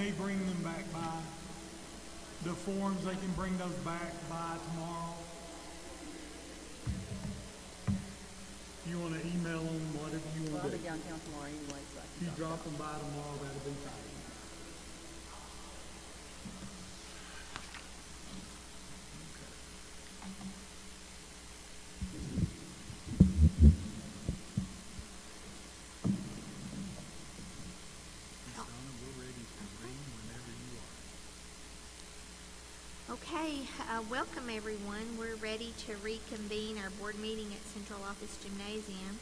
may bring them back by. The forms, they can bring those back by tomorrow. You want to email them, whatever you want I'll to be do. downtown tomorrow anyway, so I If can you drop them by tomorrow, that'll be fine. Okay, welcome everyone. We're ready to reconvene our board meeting at Central Office Gymnasium.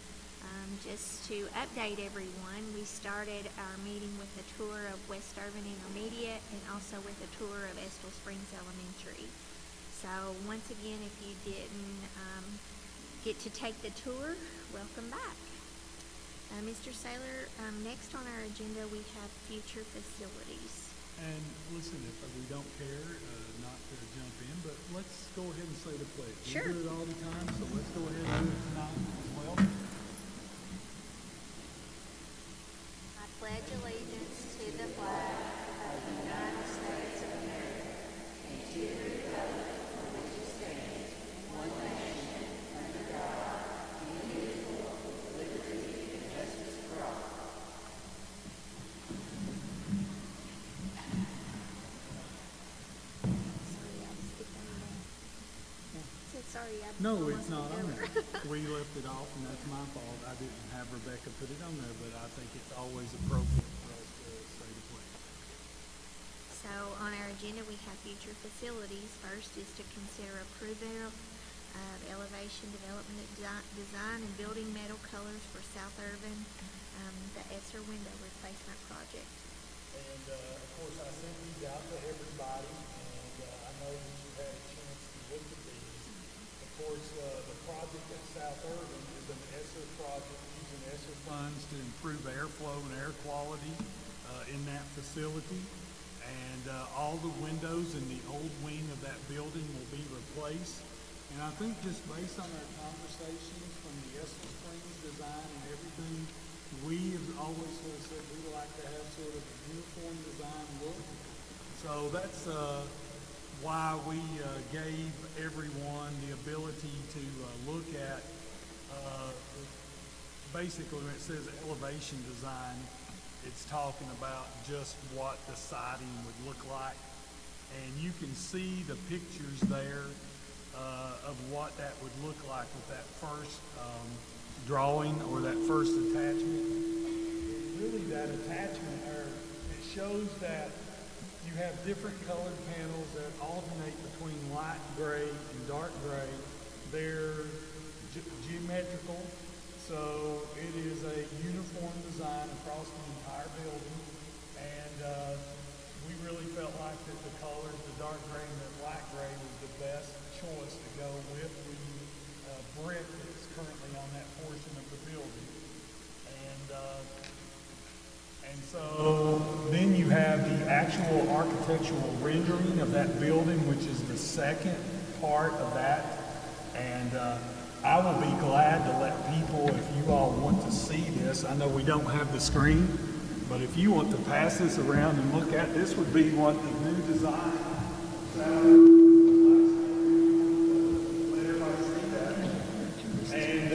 Just to update everyone, we started our meeting with a tour of West Irvin Intermediate and also with a tour of Estill Springs Elementary. So once again, if you didn't get to take the tour, welcome back. Mr. Saylor, next on our agenda we have future facilities. And listen, if we don't care, not to jump in, but let's go ahead and say the pledge. Sure. We do it all the time, so let's go ahead and do it tonight as well. I pledge allegiance to the flag of the United States of America and to the republic for which it stands, one nation, under God, indivisible, with liberty and justice for all. Sorry, I No, almost it's not skipped on over. there. We left it off, and that's my fault. I didn't have Rebecca put it on there, but I think it's always appropriate for us to say the pledge. So on our agenda, we have future facilities. First is to consider approval of elevation development design and building metal colors for South Irvin, the Esser window replacement project. And of course, I sent these out to everybody, and I know that you had a chance to look at these. Of course, the project at South Irvin is an ESSER project using ESSER funds to improve airflow and air quality in that facility. And all the windows in the old wing of that building will be replaced. And I think just based on our conversations from the Estill Springs design and everything, we have always sort of said we like to have sort of a uniform design look. So that's why we gave everyone the ability to look at basically when it says elevation design, it's talking about just what the siding would look like. And you can see the pictures there of what that would look like with that first drawing or that first attachment. Really that attachment, it shows that you have different colored panels that alternate between light gray and dark gray. They're geometrical, so it is a uniform design across the entire building. And we really felt like that the colors, the dark gray and the light gray, was the best choice to go with the brick that's currently on that portion of the building. And so then you have the actual architectural rendering of that building, which is the second part of that. And I will be glad to let people, if you all want to see this, I know we don't have the screen, but if you want to pass this around and look at, this would be what the new design. Let everybody see that. And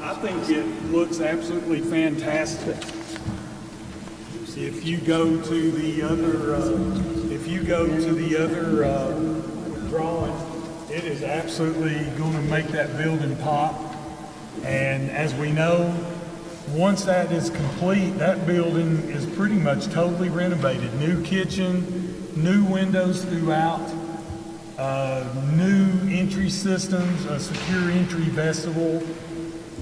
I think it looks absolutely fantastic. If you go to the other, drawing, it is absolutely going to make that building pop. And as we know, once that is complete, that building is pretty much totally renovated. New kitchen, new windows throughout, new entry systems, a secure entry vestibule.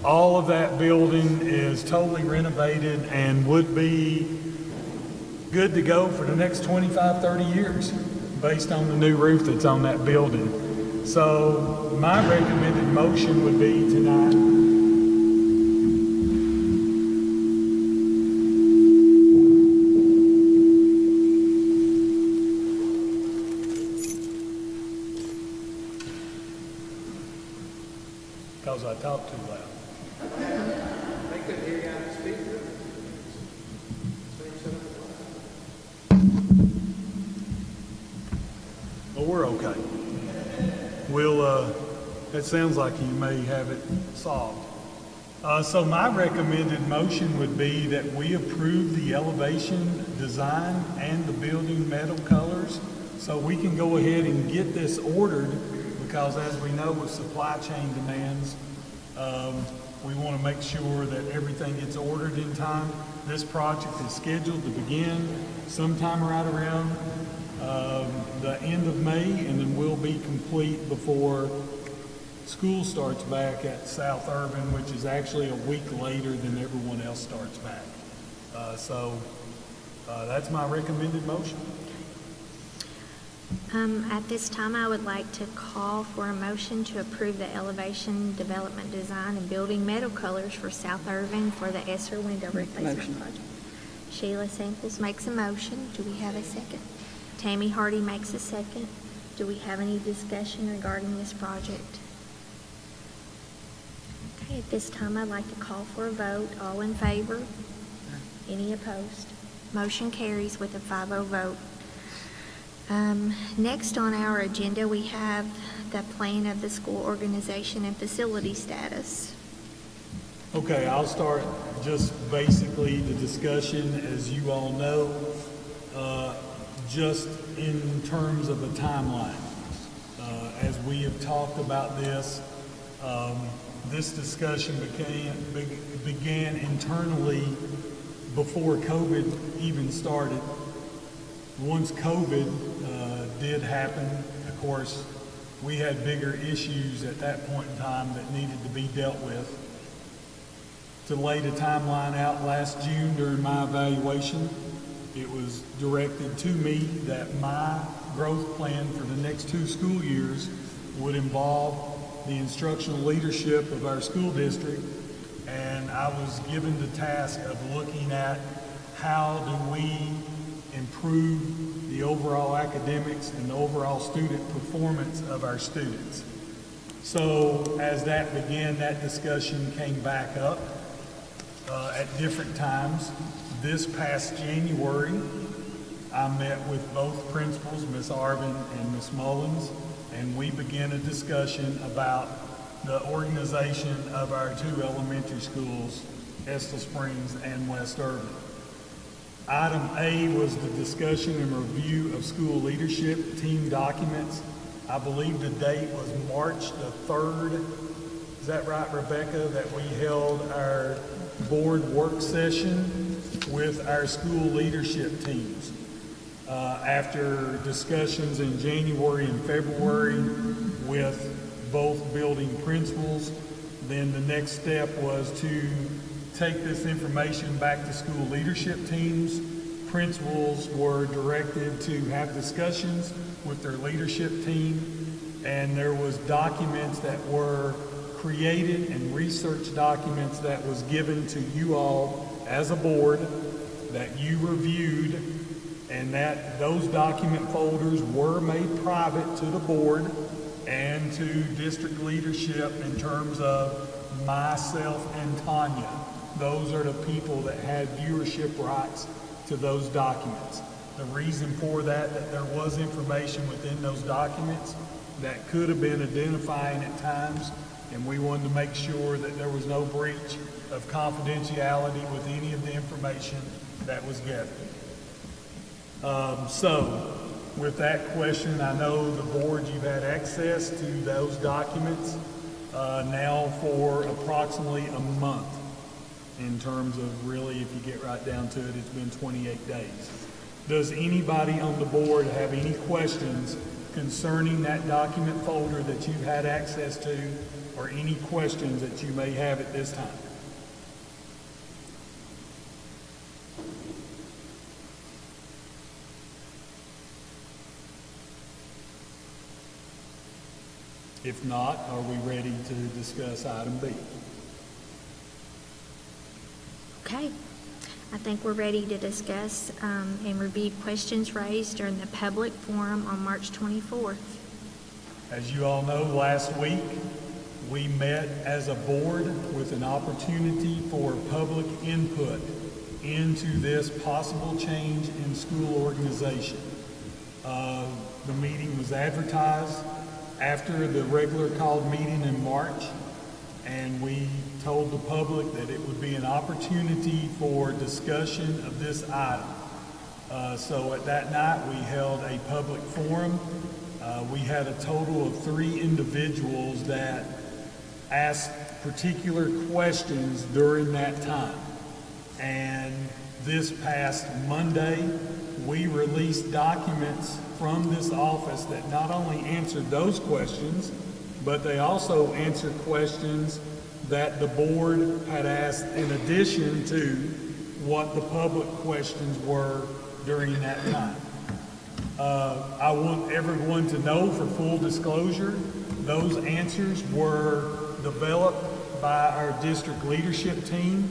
All of that building is totally renovated and would be good to go for the next 25, 30 years based on the new roof that's on that building. So my recommended motion would be tonight. Because I talk too loud. They couldn't hear you out of the speaker. But we're okay. We'll, it sounds like you may have it solved. So my recommended motion would be that we approve the elevation design and the building metal colors, so we can go ahead and get this ordered, because as we know with supply chain demands, we want to make sure that everything gets ordered in time. This project is scheduled to begin sometime right around the end of May, and then we'll be complete before school starts back at South Urban, which is actually a week later than everyone else starts back. So that's my recommended motion. At this time, I would like to call for a motion to approve the elevation, development design, and building metal colors for South Irving for the Estill window replacement Motion. project. Sheila Samples makes a motion. Do we have a second? Tammy Hardy makes a second. Do we have any discussion regarding this project? Okay, at this time, I'd like to call for a vote. All in favor? Any opposed? Motion carries with a 5-0 vote. Next on our agenda, we have the plan of the school organization and facility status. Okay, I'll start just basically the discussion, as you all know, just in terms of a timeline. As we have talked about this, this discussion began internally before COVID even started. Once COVID did happen, of course, we had bigger issues at that point in time that needed to be dealt with. To lay the timeline out last June during my evaluation, it was directed to me that my growth plan for the next 2 school years would involve the instructional leadership of our school district, and I was given the task of looking at how do we improve the overall academics and the overall student performance of our students. So as that began, that discussion came back up at different times. This past January, I met with both principals, Ms. Arvin and Ms. Mullins, and we began a discussion about the organization of our 2 elementary schools, Estill Springs and West Urban. Item A was the discussion and review of school leadership team documents. I believe the date was March the 3rd. Is that right, Rebecca? That we held our board work session with our school leadership teams. After discussions in January and February with both building principals, then the next step was to take this information back to school leadership teams. Principals were directed to have discussions with their leadership team, and there was documents that were created and research documents that was given to you all as a board that you reviewed, and that those document folders were made private to the board and to district leadership in terms of myself and Tanya. Those are the people that had viewership rights to those documents. The reason for that there was information within those documents that could have been identifying at times, and we wanted to make sure that there was no breach of confidentiality with any of the information that was gathered. So, with that question, I know the board, you've had access to those documents now for approximately a month. In terms of really, if you get right down to it, it's been 28 days. Does anybody on the board have any questions concerning that document folder that you've had access to, or any questions that you may have at this time? If not, are we ready to discuss item B? Okay, I think we're ready to discuss and review questions raised during the public forum on March 24th. As you all know, last week we met as a board with an opportunity for public input into this possible change in school organization. The meeting was advertised after the regular called meeting in March, and we told the public that it would be an opportunity for discussion of this item. So at that night, we held a public forum. We had a total of 3 individuals that asked particular questions during that time. And this past Monday, we released documents from this office that not only answered those questions, but they also answered questions that the board had asked in addition to what the public questions were during that time. I want everyone to know, for full disclosure, those answers were developed by our district leadership team.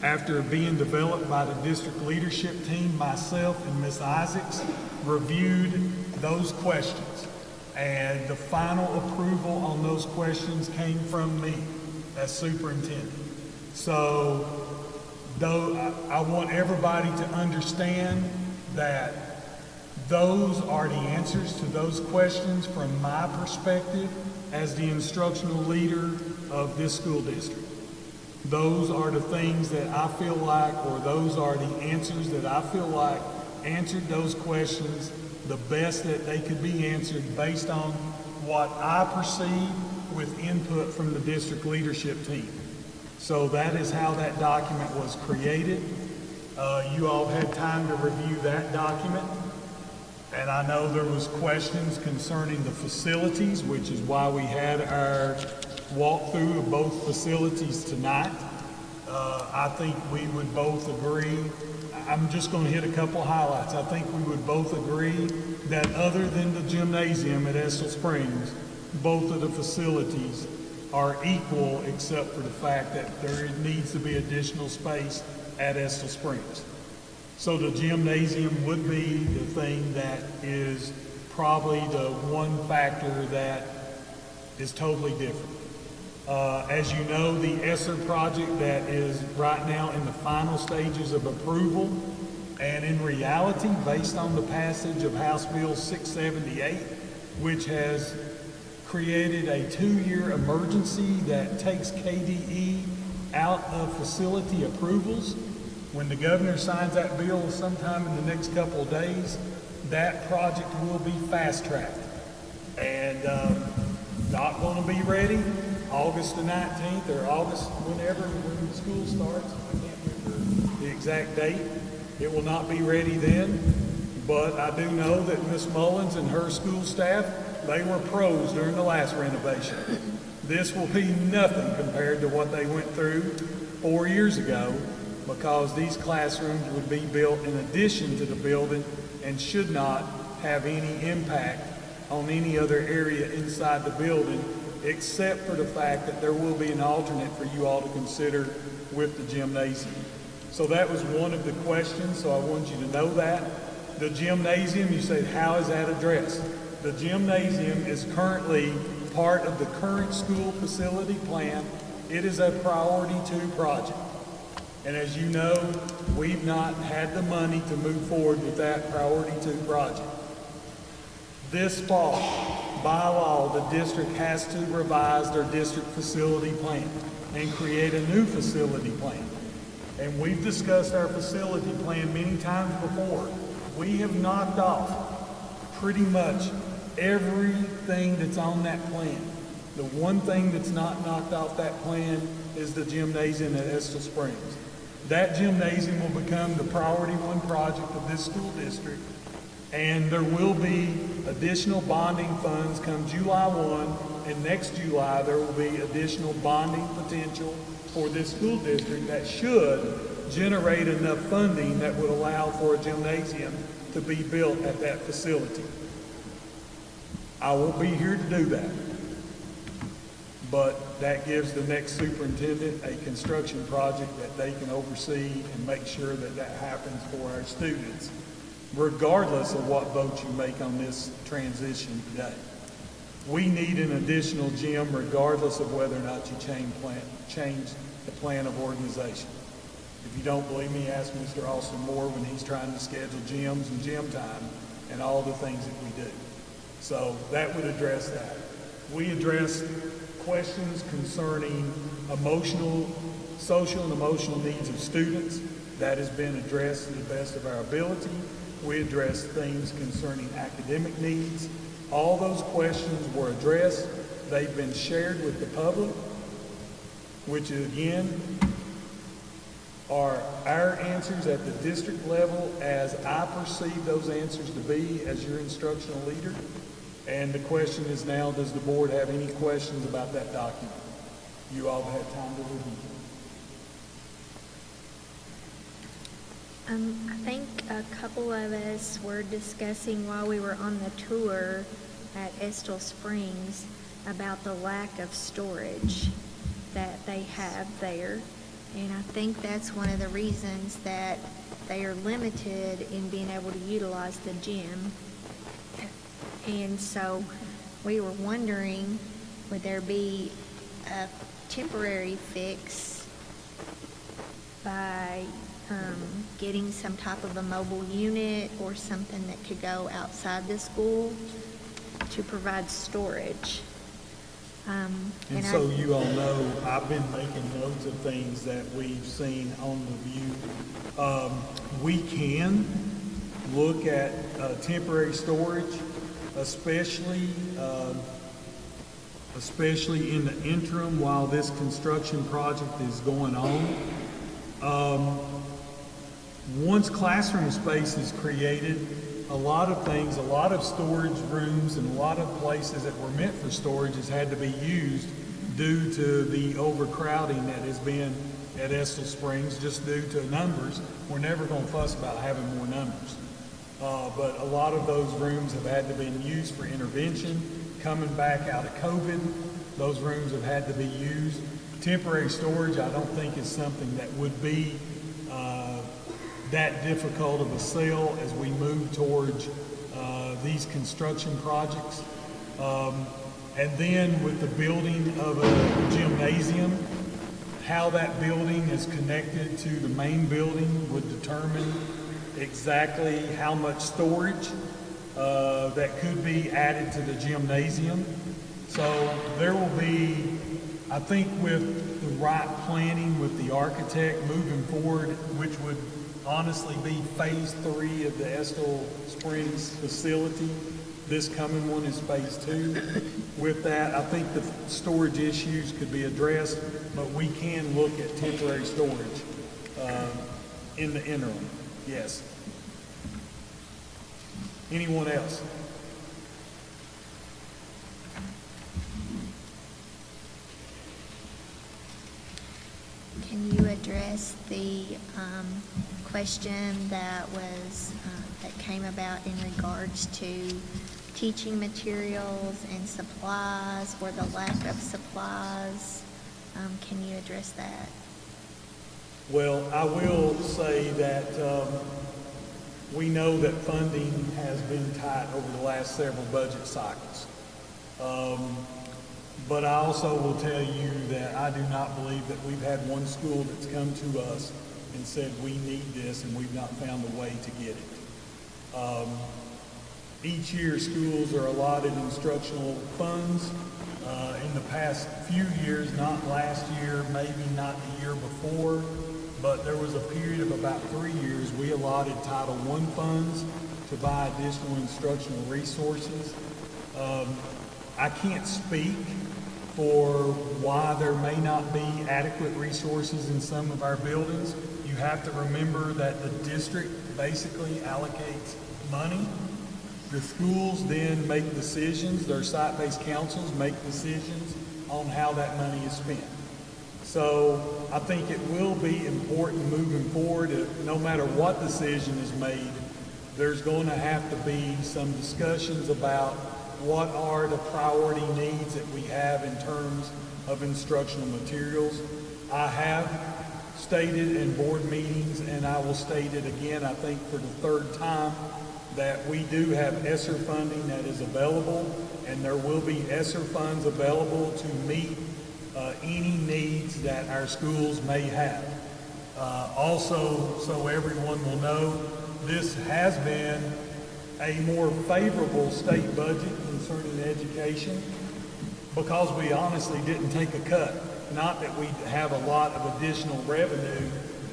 After being developed by the district leadership team, myself and Ms. Isaacs reviewed those questions. And the final approval on those questions came from me as superintendent. So, though I want everybody to understand that those are the answers to those questions from my perspective as the instructional leader of this school district. Those are the things that I feel like, or those are the answers that I feel like answered those questions the best that they could be answered based on what I perceive with input from the district leadership team. So that is how that document was created. You all had time to review that document. And I know there was questions concerning the facilities, which is why we had our walkthrough of both facilities tonight. I think we would both agree, I'm just going to hit a couple highlights. I think we would both agree that other than the gymnasium at Estill Springs, both of the facilities are equal, except for the fact that there needs to be additional space at Estill Springs. So the gymnasium would be the thing that is probably the one factor that is totally different. As you know, the ESSER project that is right now in the final stages of approval, and in reality, based on the passage of House Bill 678, which has created a 2-year emergency that takes KDE out of facility approvals. When the governor signs that bill sometime in the next couple of days, that project will be fast-tracked. And not going to be ready August the 19th or August whenever when the school starts. I can't remember the exact date. It will not be ready then. But I do know that Ms. Mullins and her school staff, they were pros during the last renovation. This will be nothing compared to what they went through 4 years ago, because these classrooms would be built in addition to the building and should not have any impact on any other area inside the building, except for the fact that there will be an alternate for you all to consider with the gymnasium. So that was one of the questions, so I want you to know that. The gymnasium, you said, how is that addressed? The gymnasium is currently part of the current school facility plan. It is a priority 2 project. And as you know, we've not had the money to move forward with that priority 2 project. This fall, by law, the district has to revise their district facility plan and create a new facility plan. And we've discussed our facility plan many times before. We have knocked off pretty much everything that's on that plan. The one thing that's not knocked off that plan is the gymnasium at Estill Springs. That gymnasium will become the priority 1 project of this school district, and there will be additional bonding funds come July 1, and next July there will be additional bonding potential for this school district that should generate enough funding that would allow for a gymnasium to be built at that facility. I won't be here to do that, but that gives the next superintendent a construction project that they can oversee and make sure that that happens for our students, regardless of what vote you make on this transition today. We need an additional gym regardless of whether or not you change the plan of organization. If you don't believe me, ask Mr. Austin Moore when he's trying to schedule gyms and gym time and all the things that we do. So that would address that. We addressed questions concerning social and emotional needs of students. That has been addressed to the best of our ability. We addressed things concerning academic needs. All those questions were addressed. They've been shared with the public, which again are our answers at the district level as I perceive those answers to be as your instructional leader. And the question is now, does the board have any questions about that document? You all have had time to review. I think a couple of us were discussing while we were on the tour at Estill Springs about the lack of storage that they have there. And I think that's one of the reasons that they are limited in being able to utilize the gym. And so we were wondering, would there be a temporary fix by getting some type of a mobile unit or something that could go outside the school to provide storage? And so you all know, I've been making notes of things that we've seen on the view. We can look at temporary storage, especially in the interim while this construction project is going on. Once classroom space is created, a lot of storage rooms and a lot of places that were meant for storage has had to be used due to the overcrowding that has been at Estill Springs, just due to numbers. We're never going to fuss about having more numbers. But a lot of those rooms have had to be used for intervention. Coming back out of COVID, those rooms have had to be used. Temporary storage, I don't think is something that would be that difficult of a sell as we move towards these construction projects. And then with the building of a gymnasium, how that building is connected to the main building would determine exactly how much storage that could be added to the gymnasium. So there will be, I think with the right planning with the architect moving forward, which would honestly be phase 3 of the Estill Springs facility. This coming one is phase 2. With that, I think the storage issues could be addressed, but we can look at temporary storage in the interim. Yes. Anyone else? Can you address the question that was that came about in regards to teaching materials and supplies, or the lack of supplies? Can you address that? Well, I will say that we know that funding has been tight over the last several budget cycles. But I also will tell you that I do not believe that we've had one school that's come to us and said, we need this, and we've not found a way to get it. Each year, schools are allotted instructional funds. In the past few years, not last year, maybe not the year before, but there was a period of about 3 years, we allotted Title I funds to buy additional instructional resources. I can't speak for why there may not be adequate resources in some of our buildings. You have to remember that the district basically allocates money. The schools then make decisions, their site-based councils make decisions on how that money is spent. So I think it will be important moving forward, no matter what decision is made, there's going to have to be some discussions about what are the priority needs that we have in terms of instructional materials. I have stated in board meetings, and I will state it again, I think for the 3rd time, that we do have ESSER funding that is available, and there will be ESSER funds available to meet any needs that our schools may have. Also, so everyone will know, this has been a more favorable state budget concerning education because we honestly didn't take a cut. Not that we have a lot of additional revenue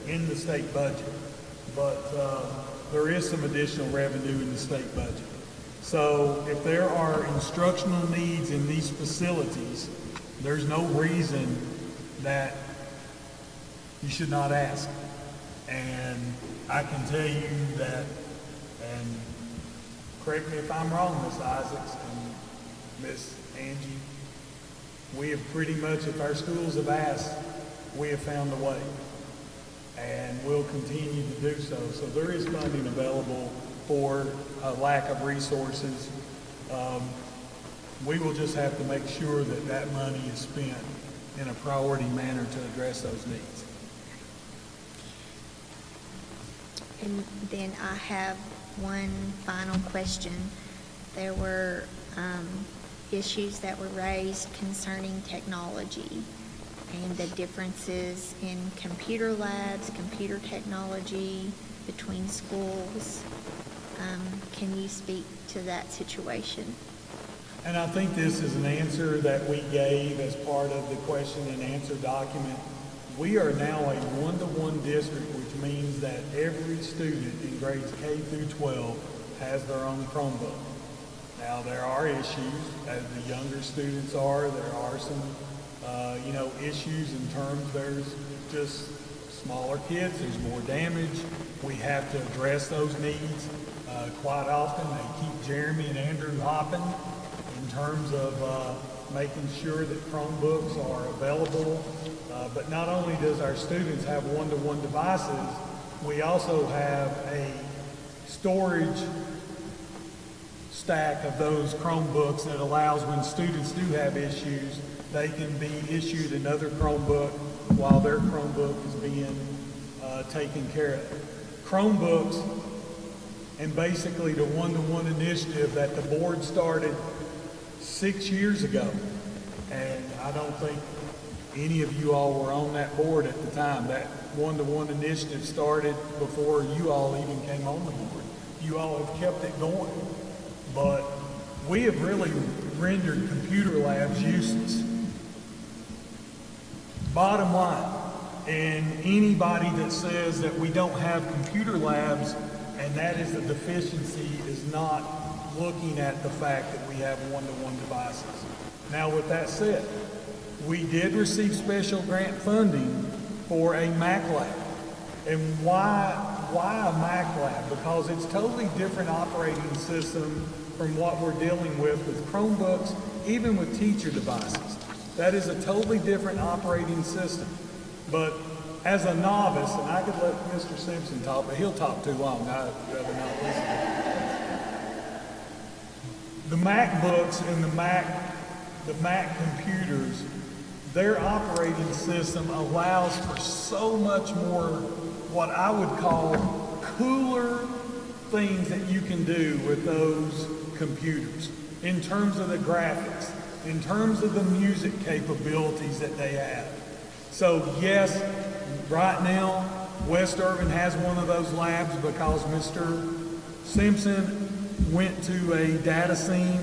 in the state budget, but there is some additional revenue in the state budget. So if there are instructional needs in these facilities, there's no reason that you should not ask. And I can tell you that, and correct me if I'm wrong, Ms. Isaacs and Ms. Angie, we have pretty much, if our schools have asked, we have found a way. And we'll continue to do so. So there is funding available for a lack of resources. We will just have to make sure that that money is spent in a priority manner to address those needs. And then I have one final question. There were issues that were raised concerning technology and the differences in computer labs, computer technology between schools. Can you speak to that situation? And I think this is an answer that we gave as part of the question and answer document. We are now a one-to-one district, which means that every student in grades K through 12 has their own Chromebook. Now, there are issues, as the younger students are. There are some, issues in terms, there's just smaller kids, there's more damage. We have to address those needs. Quite often, they keep Jeremy and Andrew hopping in terms of making sure that Chromebooks are available. But not only does our students have one-to-one devices, we also have a storage stack of those Chromebooks that allows when students do have issues, they can be issued another Chromebook while their Chromebook is being taken care of. Chromebooks, and basically the one-to-one initiative that the board started 6 years ago, and I don't think any of you all were on that board at the time. That one-to-one initiative started before you all even came on the board. You all have kept it going. But we have really rendered computer labs useless. Bottom line, and anybody that says that we don't have computer labs and that is a deficiency is not looking at the fact that we have one-to-one devices. Now, with that said, we did receive special grant funding for a Mac lab. And why a Mac lab? Because it's totally different operating system from what we're dealing with Chromebooks, even with teacher devices. That is a totally different operating system. But as a novice, and I could let Mr. Simpson talk, but he'll talk too long. I'd rather not listen to him. The MacBooks and the Mac computers, their operating system allows for so much more what I would call cooler things that you can do with those computers in terms of the graphics, in terms of the music capabilities that they have. So yes, right now, West Irvin has one of those labs because Mr. Simpson went to a data scene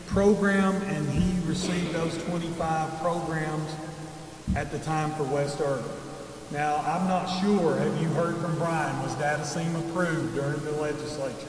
program and he received those 25 programs at the time for West Irvin. Now, I'm not sure, have you heard from Brian, was data scene approved during the legislature?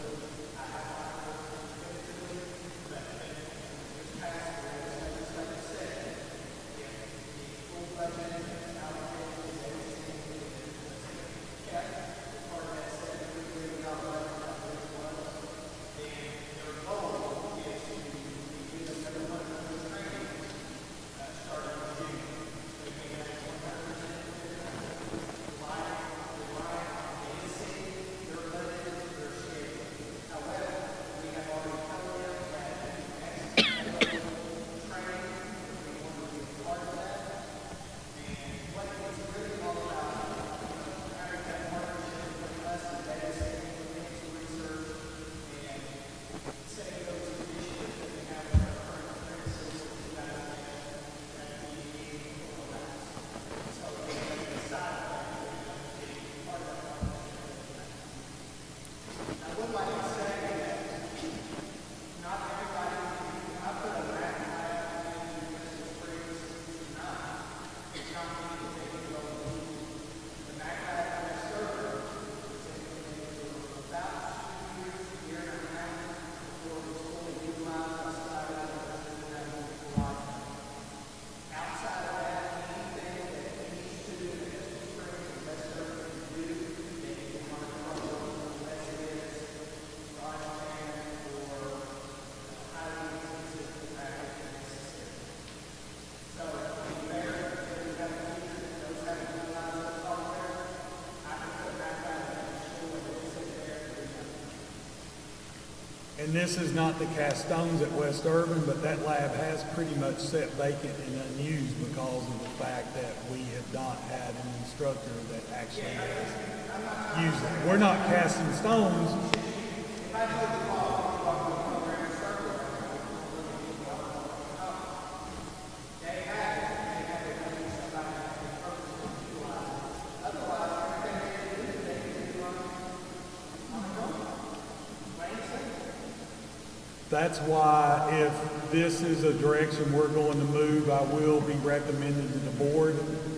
And this is not to cast stones at West Urban, but that lab has pretty much sat vacant and unused because of the fact that we have not had an instructor that actually has used it. We're not casting stones. That's why if this is a direction we're going to move, I will be recommending to the board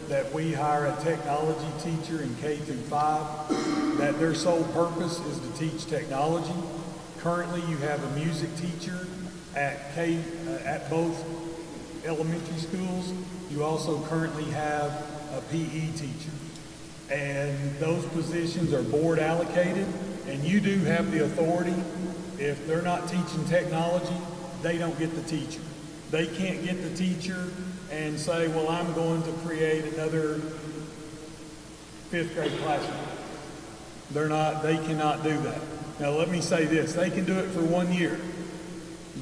that we hire a technology teacher in K through 5, that their sole purpose is to teach technology. Currently, you have a music teacher at both elementary schools. You also currently have a PE teacher. And those positions are board allocated, and you do have the authority. If they're not teaching technology, they don't get the teacher. They can't get the teacher and say, well, I'm going to create another 5th grade classroom. They cannot do that. Now let me say this, they can do it for 1 year,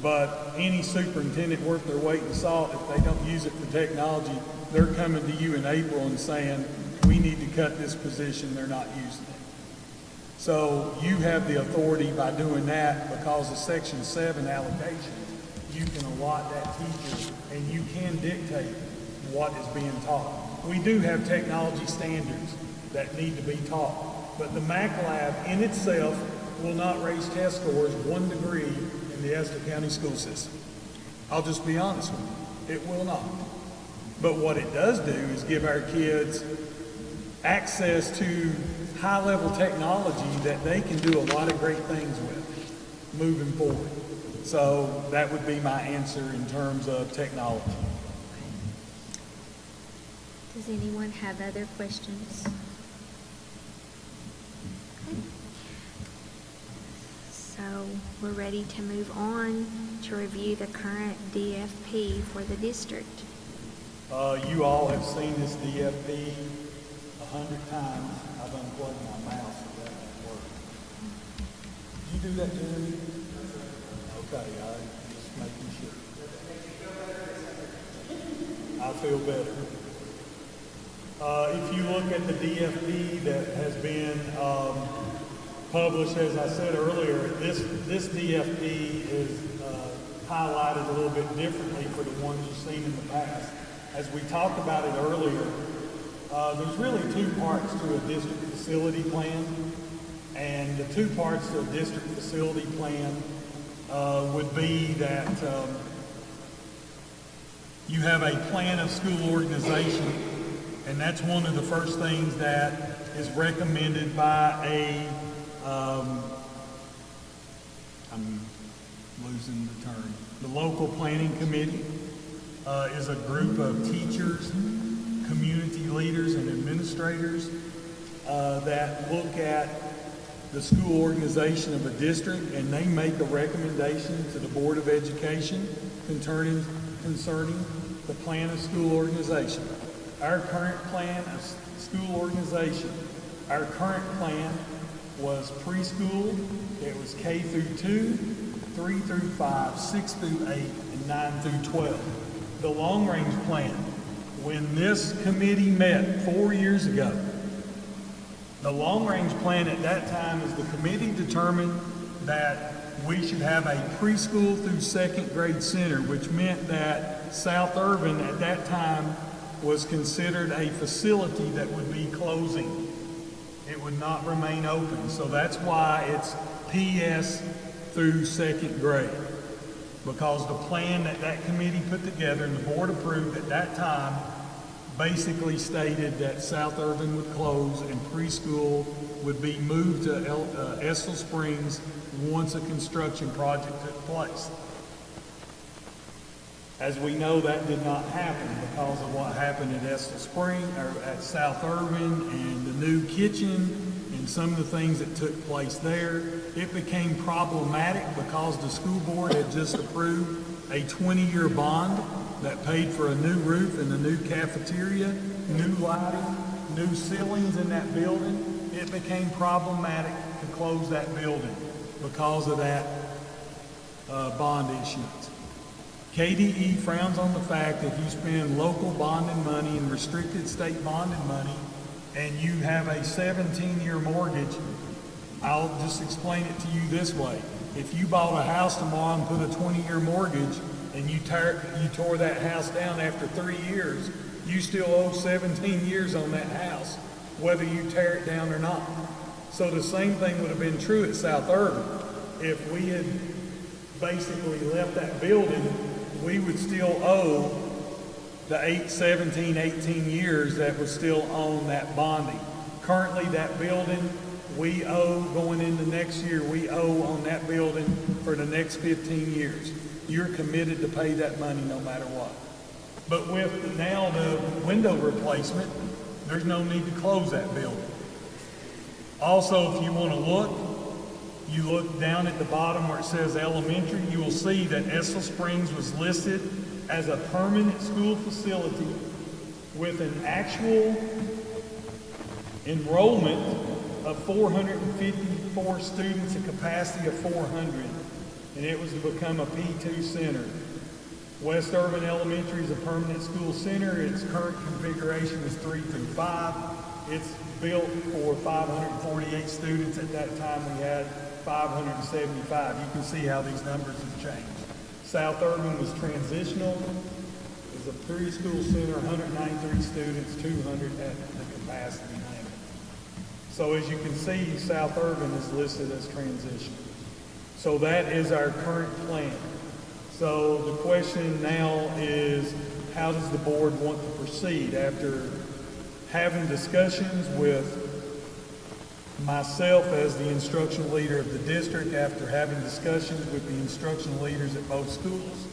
but any superintendent worth their weight in salt, if they don't use it for technology, they're coming to you in April and saying, we need to cut this position, they're not using it. So you have the authority by doing that because of Section 7 allocation. You can allot that teacher and you can dictate what is being taught. We do have technology standards that need to be taught, but the MAC lab in itself will not raise test scores 1 degree in the Estill County school system. I'll just be honest with you, it will not. But what it does do is give our kids access to high-level technology that they can do a lot of great things with moving forward. So that would be my answer in terms of technology. Does anyone have other questions? Okay. So we're ready to move on to review the current DFP for the district. You all have seen this DFP 100 times. I've unplugged my mouse, so that won't work. Did you do that, Jeremy? Okay, I'm just making sure. I feel better. If you look at the DFP that has been published, as I said earlier, this DFP is highlighted a little bit differently for the ones you've seen in the past. As we talked about it earlier, there's really 2 parts to a district facility plan, and the 2 parts to a district facility plan would be that you have a plan of school organization, and that's one of the first things that is recommended by I'm losing the term. The local planning committee is a group of teachers, community leaders, and administrators that look at the school organization of a district, and they make a recommendation to the Board of Education concerning the plan of school organization. Our current plan of school organization, our current plan was preschool, it was K through 2, 3 through 5, 6 through 8, and 9 through 12. The long-range plan, when this committee met 4 years ago, the long-range plan at that time is the committee determined that we should have a preschool through 2nd grade center, which meant that South Urban at that time was considered a facility that would be closing. It would not remain open. So that's why it's PS through 2nd grade. Because the plan that that committee put together and the board approved at that time basically stated that South Urban would close and preschool would be moved to Estill Springs once a construction project took place. As we know, that did not happen because of what happened at Estill Spring, or at South Urban, and the new kitchen and some of the things that took place there. It became problematic because the school board had just approved a 20-year bond that paid for a new roof and a new cafeteria, new lighting, new ceilings in that building. It became problematic to close that building because of that bond issuance. KDE frowns on the fact if you spend local bonding money and restricted state bonding money and you have a 17-year mortgage. I'll just explain it to you this way. If you bought a house tomorrow and put a 20-year mortgage and you tore that house down after 3 years, you still owe 17 years on that house, whether you tear it down or not. So the same thing would have been true at South Urban. If we had basically left that building, we would still owe the 17, 18 years that was still on that bonding. Currently, that building, we owe, going into next year, we owe on that building for the next 15 years. You're committed to pay that money no matter what. But with now the window replacement, there's no need to close that building. Also, if you want to look, you look down at the bottom where it says elementary, you will see that Estill Springs was listed as a permanent school facility with an actual enrollment of 454 students, a capacity of 400, and it was to become a P2 center. West Urban Elementary is a permanent school center. Its current configuration is 3 through 5. It's built for 548 students. At that time, we had 575. You can see how these numbers have changed. South Urban was transitional. It was a preschool center, 193 students, 200 at the capacity limit. So as you can see, South Urban is listed as transitional. So that is our current plan. So the question now is, how does the board want to proceed? After having discussions with myself as the instructional leader of the district, after having discussions with the instructional leaders at both schools,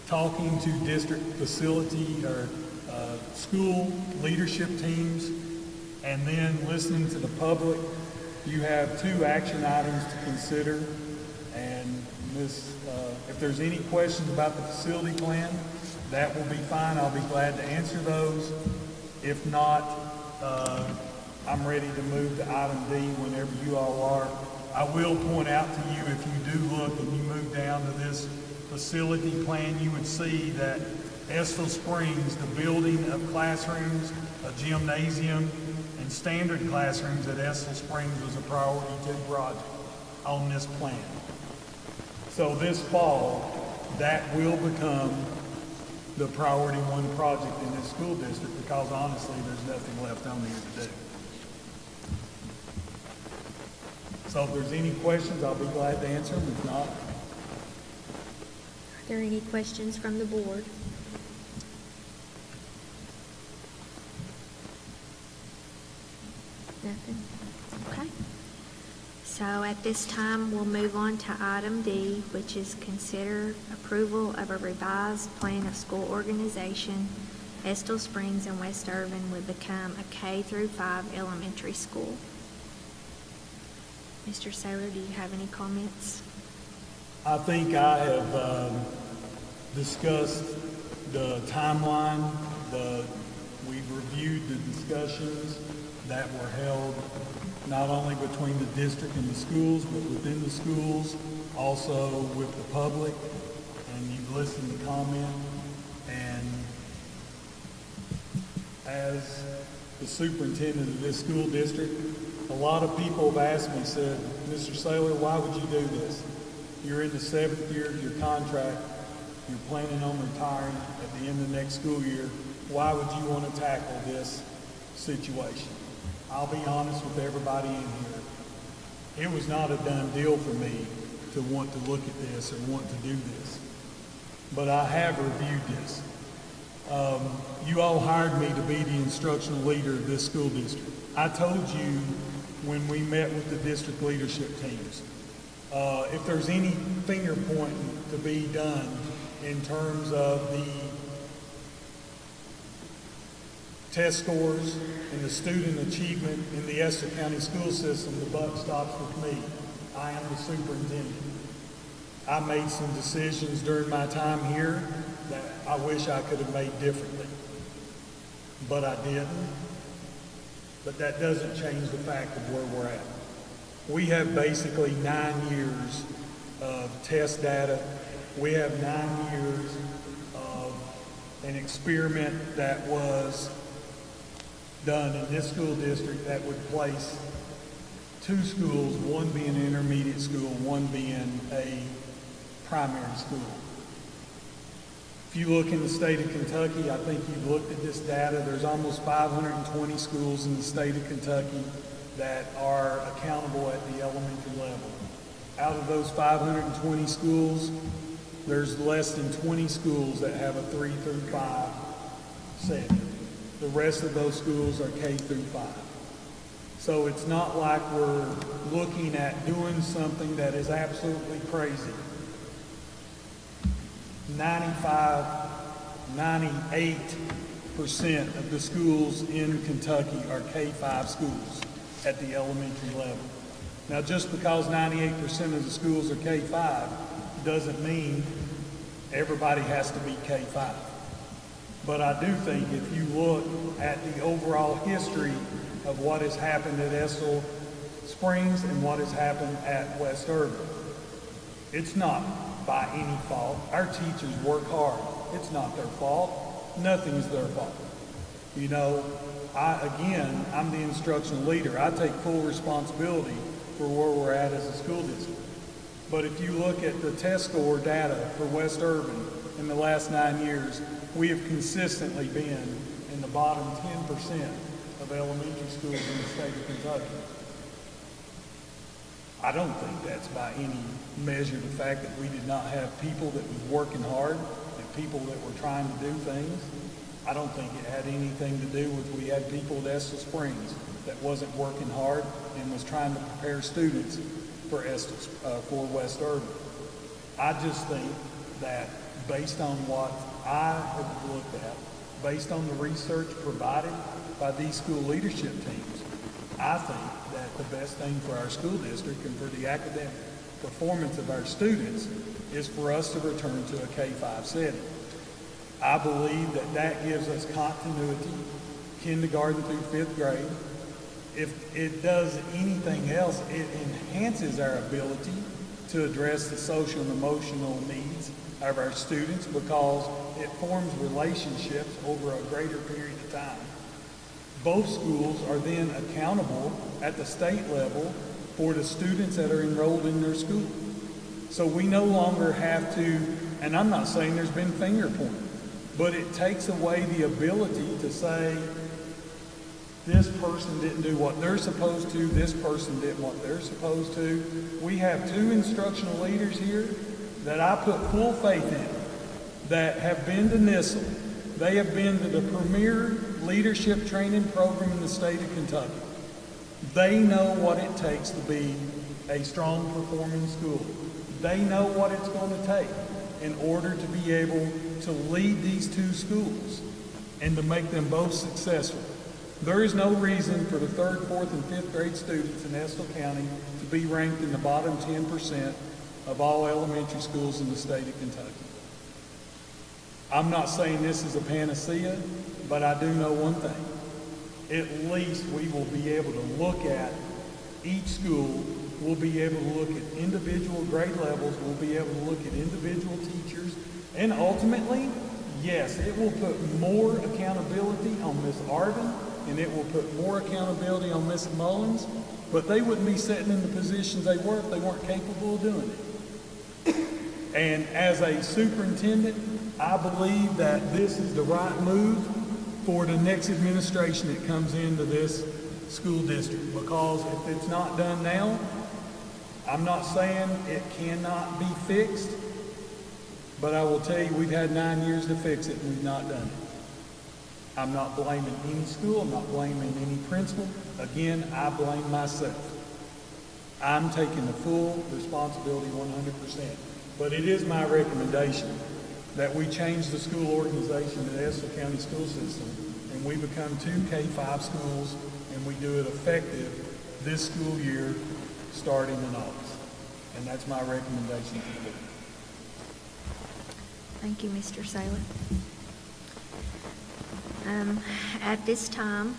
talking to district facility or school leadership teams, and then listening to the public, you have 2 action items to consider. And if there's any questions about the facility plan, that will be fine. I'll be glad to answer those. If not, I'm ready to move to item D whenever you all are. I will point out to you, if you do look and you move down to this facility plan, you would see that Estill Springs, the building of classrooms, a gymnasium, and standard classrooms at Estill Springs was a priority 2 project on this plan. So this fall, that will become the priority 1 project in this school district, because honestly, there's nothing left on here to do. So if there's any questions, I'll be glad to answer them. If not, Are there any questions from the board? Nothing? Okay. So at this time, we'll move on to item D, which is consider approval of a revised plan of school organization. Estill Springs and West Urban would become a K through 5 elementary school. Mr. Saylor, do you have any comments? I think I have discussed the timeline. We've reviewed the discussions that were held not only between the district and the schools, but within the schools, also with the public, and you've listened to comment. And as the superintendent of this school district, a lot of people have asked me, said, Mr. Saylor, why would you do this? You're in the 7th year of your contract. You're planning on retiring at the end of next school year. Why would you want to tackle this situation? I'll be honest with everybody in here. It was not a done deal for me to want to look at this or want to do this. But I have reviewed this. You all hired me to be the instructional leader of this school district. I told you when we met with the district leadership teams, if there's any finger pointing to be done in terms of the test scores and the student achievement in the Estill County school system, the buck stops with me. I am the superintendent. I made some decisions during my time here that I wish I could have made differently, but I didn't. But that doesn't change the fact of where we're at. We have basically 9 years of test data. We have 9 years of an experiment that was done in this school district that would place 2 schools, one being an intermediate school, one being a primary school. If you look in the state of Kentucky, I think you've looked at this data, there's almost 520 schools in the state of Kentucky that are accountable at the elementary level. Out of those 520 schools, there's less than 20 schools that have a 3 through 5 setting. The rest of those schools are K through 5. So it's not like we're looking at doing something that is absolutely crazy. 98% of the schools in Kentucky are K-5 schools at the elementary level. Now, just because 98% of the schools are K-5 doesn't mean everybody has to be K-5. But I do think if you look at the overall history of what has happened at Estill Springs and what has happened at West Urban, it's not by any fault. Our teachers work hard. It's not their fault. Nothing's their fault. You know, I'm the instructional leader. I take full responsibility for where we're at as a school district. But if you look at the test score data for West Urban in the last 9 years, we have consistently been in the bottom 10% of elementary schools in the state of Kentucky. I don't think that's by any measure the fact that we did not have people that was working hard and people that were trying to do things. I don't think it had anything to do with we had people at Estill Springs that wasn't working hard and was trying to prepare students for for West Urban. I just think that based on what I have looked at, based on the research provided by these school leadership teams, I think that the best thing for our school district and for the academic performance of our students is for us to return to a K-5 setting. I believe that that gives us continuity, kindergarten through 5th grade. If it does anything else, it enhances our ability to address the social and emotional needs of our students because it forms relationships over a greater period of time. Both schools are then accountable at the state level for the students that are enrolled in their school. So we no longer have to, and I'm not saying there's been finger pointing, but it takes away the ability to say, this person didn't do what they're supposed to, this person did what they're supposed to. We have 2 instructional leaders here that I put full faith in that have been to Estill. They have been to the premier leadership training program in the state of Kentucky. They know what it takes to be a strong performing school. They know what it's going to take in order to be able to lead these 2 schools and to make them both successful. There is no reason for the 3rd, 4th, and 5th grade students in Estill County to be ranked in the bottom 10% of all elementary schools in the state of Kentucky. I'm not saying this is a panacea, but I do know one thing. At least we will be able to look at each school, we'll be able to look at individual grade levels, we'll be able to look at individual teachers, and ultimately, yes, it will put more accountability on Ms. Arvin, and it will put more accountability on Ms. Mullins, but they wouldn't be sitting in the positions they were if they weren't capable of doing it. And as a superintendent, I believe that this is the right move for the next administration that comes into this school district, because if it's not done now, I'm not saying it cannot be fixed, but I will tell you we've had 9 years to fix it and we've not done it. I'm not blaming any school, I'm not blaming any principal. Again, I blame myself. I'm taking the full responsibility 100%. But it is my recommendation that we change the school organization in the Estill County school system and we become 2 K-5 schools and we do it effective this school year starting in August. And that's my recommendation to the board. Thank you, Mr. Saylor. At this time,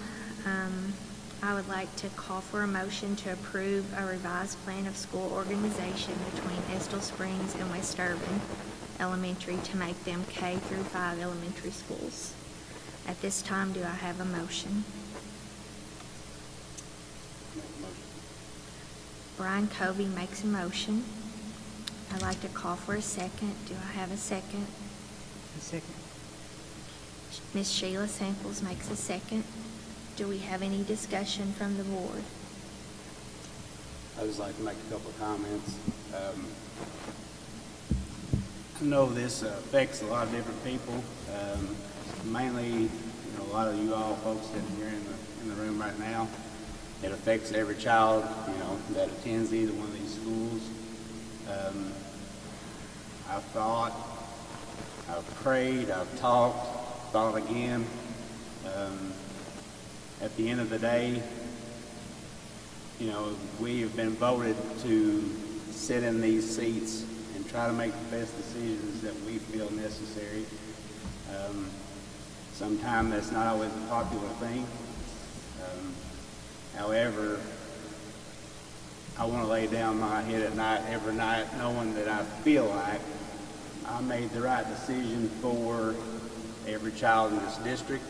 I would like to call for a motion to approve a revised plan of school organization between Estill Springs and West Urban Elementary to make them K through 5 elementary schools. At this time, do I have a motion? Brian Covey makes a motion. I'd like to call for a second. Do I have a second? A second. Ms. Sheila Samples makes a second. Do we have any discussion from the board? I'd just like to make a couple of comments. I know this affects a lot of different people. Mainly, a lot of you all folks that are here in the room right now. It affects every child, that attends either one of these schools. I've thought, I've prayed, I've talked, thought again. At the end of the day, we have been voted to sit in these seats and try to make the best decisions that we feel necessary. Sometimes that's not always a popular thing. However, I want to lay down my head at night every night knowing that I feel like I made the right decision for every child in this district,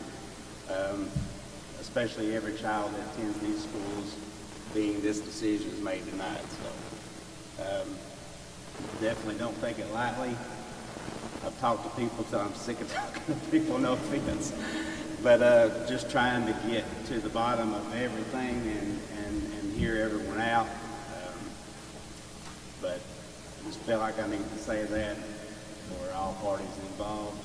especially every child that attends these schools, being this decision is made tonight. So definitely don't take it lightly. I've talked to people till I'm sick of talking to people, no offense. But just trying to get to the bottom of everything and hear everyone out. But I just feel like I need to say that for all parties involved.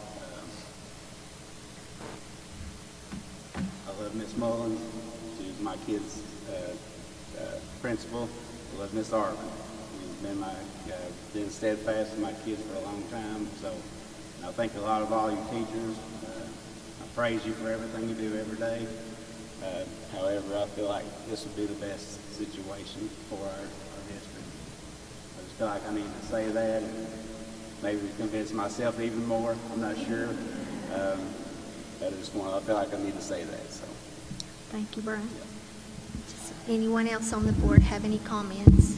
I love Miss Mullins. She's my kid's principal. I love Miss Arvin. She's been steadfast with my kids for a long time. So I thank a lot of all you teachers. I praise you for everything you do every day. However, I feel like this would be the best situation for our district. I just feel like I need to say that and maybe convince myself even more. I'm not sure. But I feel like I need to say that. So. Thank you, Brian. Does anyone else on the board have any comments?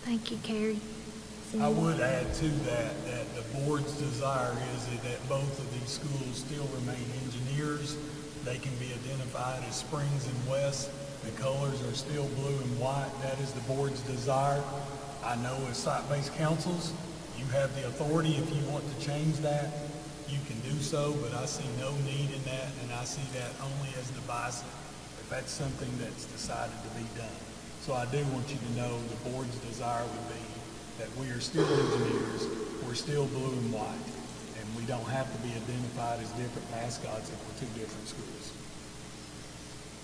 Thank you, Carrie. I would add to that the board's desire is that both of these schools still remain engineers. They can be identified as Springs and West. The colors are still blue and white. That is the board's desire. I know as site-based councils, you have the authority. If you want to change that, you can do so, but I see no need in that, and I see that only as divisive if that's something that's decided to be done. So I do want you to know the board's desire would be that we are still engineers, we're still blue and white, and we don't have to be identified as different mascots if we're two different schools.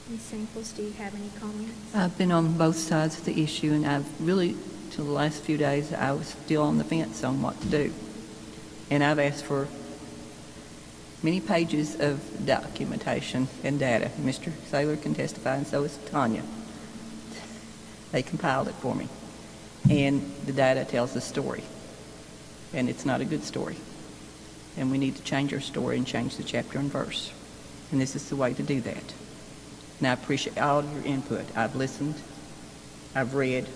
Ms. Samples, do you have any comments? I've been on both sides of the issue, and I've really, till the last few days, I was still on the fence on what to do. And I've asked for many pages of documentation and data. Mr. Saylor can testify, and so is Tanya. They compiled it for me. And the data tells the story. And it's not a good story. And we need to change our story and change the chapter and verse. And this is the way to do that. And I appreciate all your input. I've listened, I've read,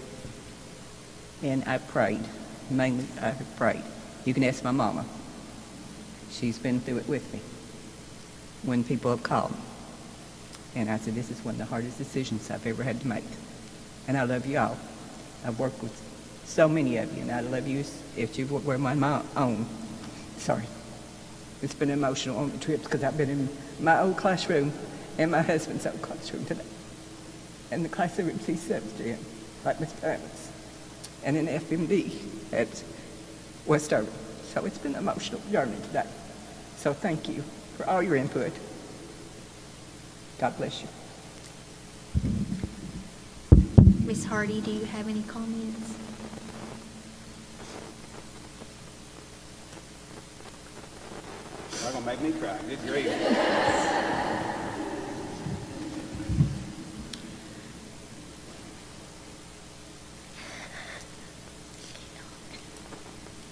and I've prayed. Mainly, I have prayed. You can ask my mama. She's been through it with me when people have called me. And I said, this is one of the hardest decisions I've ever had to make. And I love you all. I've worked with so many of you, and I love you if you were my own. Sorry. It's been emotional on the trips because I've been in my old classroom and my husband's old classroom today. And the classroom C7's in, like Miss Evans, and in FMD at Westover. So it's been an emotional journey today. So thank you for all your input. God bless you. Ms. Hardy, do you have any comments? Y'all gonna make me cry. Good grief.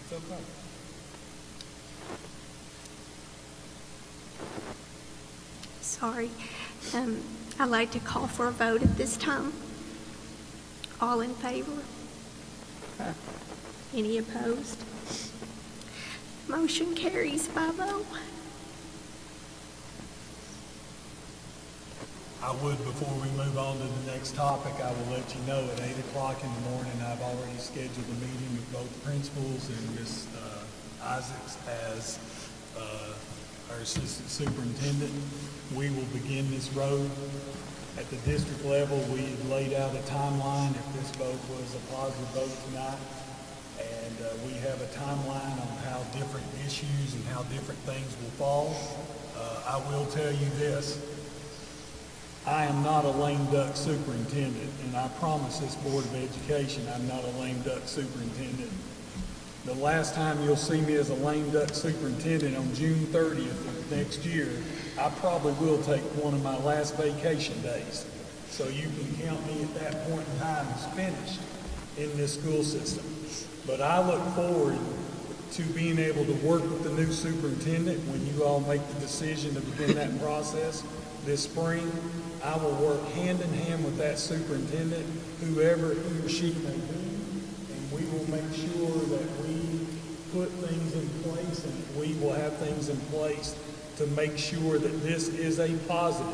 It's okay. Sorry. I'd like to call for a vote at this time. All in favor? Any opposed? Motion carries 5-0. I would, before we move on to the next topic, I will let you know at 8 o'clock in the morning, I've already scheduled a meeting with both principals and Ms. Isaacs as our assistant superintendent. We will begin this road. At the district level, we laid out a timeline if this vote was a positive vote tonight. And we have a timeline on how different issues and how different things will fall. I will tell you this. I am not a lame duck superintendent, and I promise this Board of Education I'm not a lame duck superintendent. The last time you'll see me as a lame duck superintendent on June 30th of next year, I probably will take one of my last vacation days. So you can count me at that point in time as finished in this school system. But I look forward to being able to work with the new superintendent when you all make the decision to begin that process this spring. I will work hand in hand with that superintendent, whoever he or she may be, and we will make sure that we put things in place and we will have things in place to make sure that this is a positive.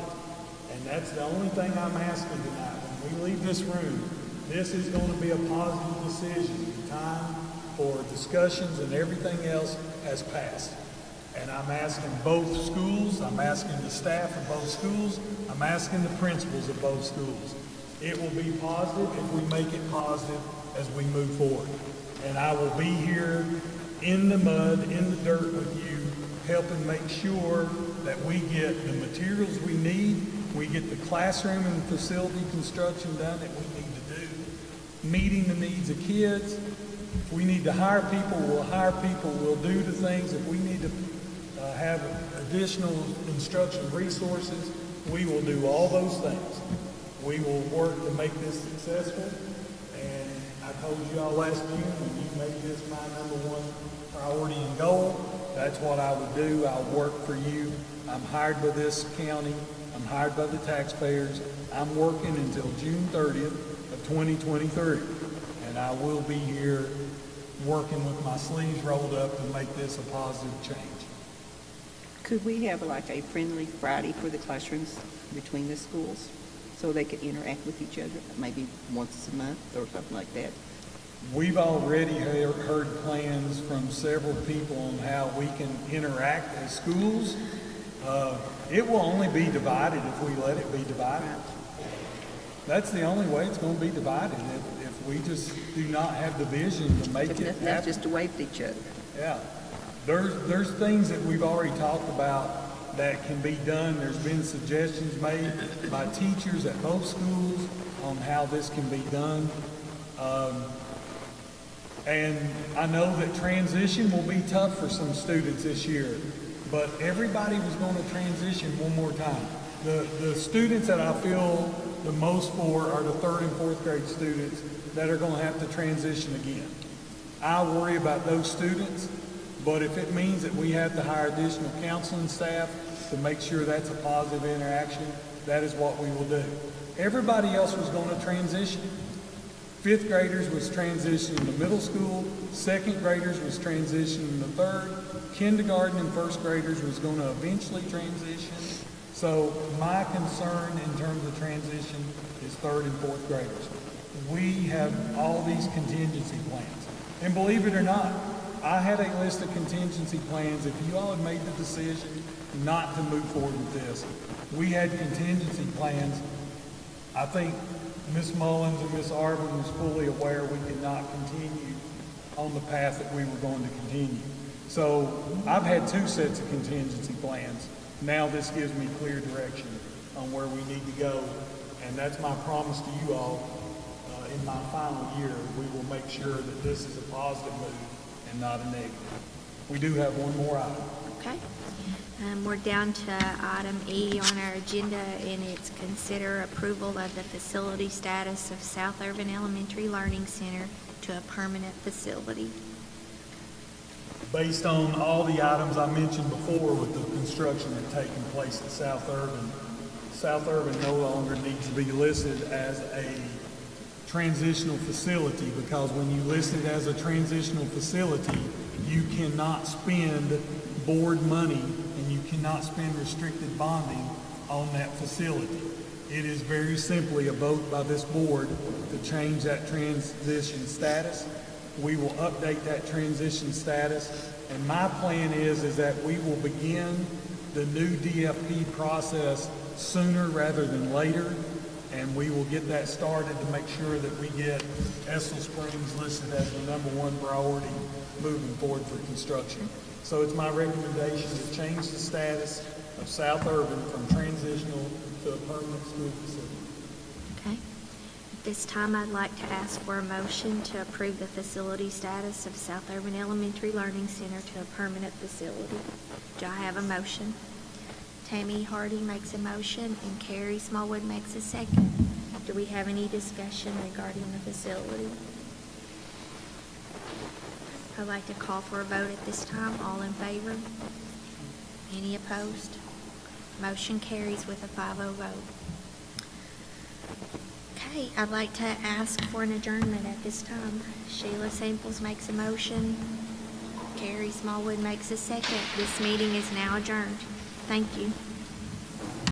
And that's the only thing I'm asking tonight. When we leave this room, this is going to be a positive decision. The time for discussions and everything else has passed. And I'm asking both schools, I'm asking the staff of both schools, I'm asking the principals of both schools. It will be positive if we make it positive as we move forward. And I will be here in the mud, in the dirt with you, helping make sure that we get the materials we need, we get the classroom and facility construction done that we need to do, meeting the needs of kids. If we need to hire people, we'll hire people, we'll do the things. If we need to have additional instruction resources, we will do all those things. We will work to make this successful. And I told you all last June, when you made this my number one priority and goal, that's what I would do. I'll work for you. I'm hired by this county. I'm hired by the taxpayers. I'm working until June 30th of 2023. And I will be here working with my sleeves rolled up to make this a positive change. Could we have like a friendly Friday for the classrooms between the schools so they could interact with each other, maybe once a month or something like that? We've already heard plans from several people on how we can interact as schools. It will only be divided if we let it be divided. That's the only way it's gonna be divided, if we just do not have the vision to make it That's happen. just a wave to each other. Yeah, there's things that we've already talked about that can be done. There's been suggestions made by teachers at both schools on how this can be done. And I know that transition will be tough for some students this year, but everybody was going to transition one more time. The students that I feel the most for are the 3rd and 4th grade students that are going to have to transition again. I worry about those students, but if it means that we have to hire additional counseling staff to make sure that's a positive interaction, that is what we will do. Everybody else was going to transition. 5th graders was transitioning to middle school, 2nd graders was transitioning to 3rd, kindergarten and 1st graders was going to eventually transition. So my concern in terms of transition is 3rd and 4th graders. We have all these contingency plans. And believe it or not, I had a list of contingency plans. If you all had made the decision not to move forward with this, we had contingency plans. I think Ms. Mullins and Ms. Arvin was fully aware we could not continue on the path that we were going to continue. So I've had 2 sets of contingency plans. Now this gives me clear direction on where we need to go. And that's my promise to you all. In my final year, we will make sure that this is a positive move and not a negative. We do have one more item. Okay. We're down to item E on our agenda, and it's consider approval of the facility status of South Urban Elementary Learning Center to a permanent facility. Based on all the items I mentioned before with the construction that taken place at South Urban no longer needs to be listed as a transitional facility, because when you list it as a transitional facility, you cannot spend board money and you cannot spend restricted bonding on that facility. It is very simply a vote by this board to change that transition status. We will update that transition status, and my plan is that we will begin the new DFP process sooner rather than later, and we will get that started to make sure that we get Estill Springs listed as the #1 priority moving forward for construction. So it's my recommendation to change the status of South Urban from transitional to a permanent school facility. Okay. At this time, I'd like to ask for a motion to approve the facility status of South Urban Elementary Learning Center to a permanent facility. Do I have a motion? Tammy Hardy makes a motion and Carrie Smallwood makes a second. Do we have any discussion regarding the facility? I'd like to call for a vote at this time. All in favor? Any opposed? Motion carries with a 5-0 vote. Okay, I'd like to ask for an adjournment at this time. Sheila Samples makes a motion. Carrie Smallwood makes a second. This meeting is now adjourned. Thank you.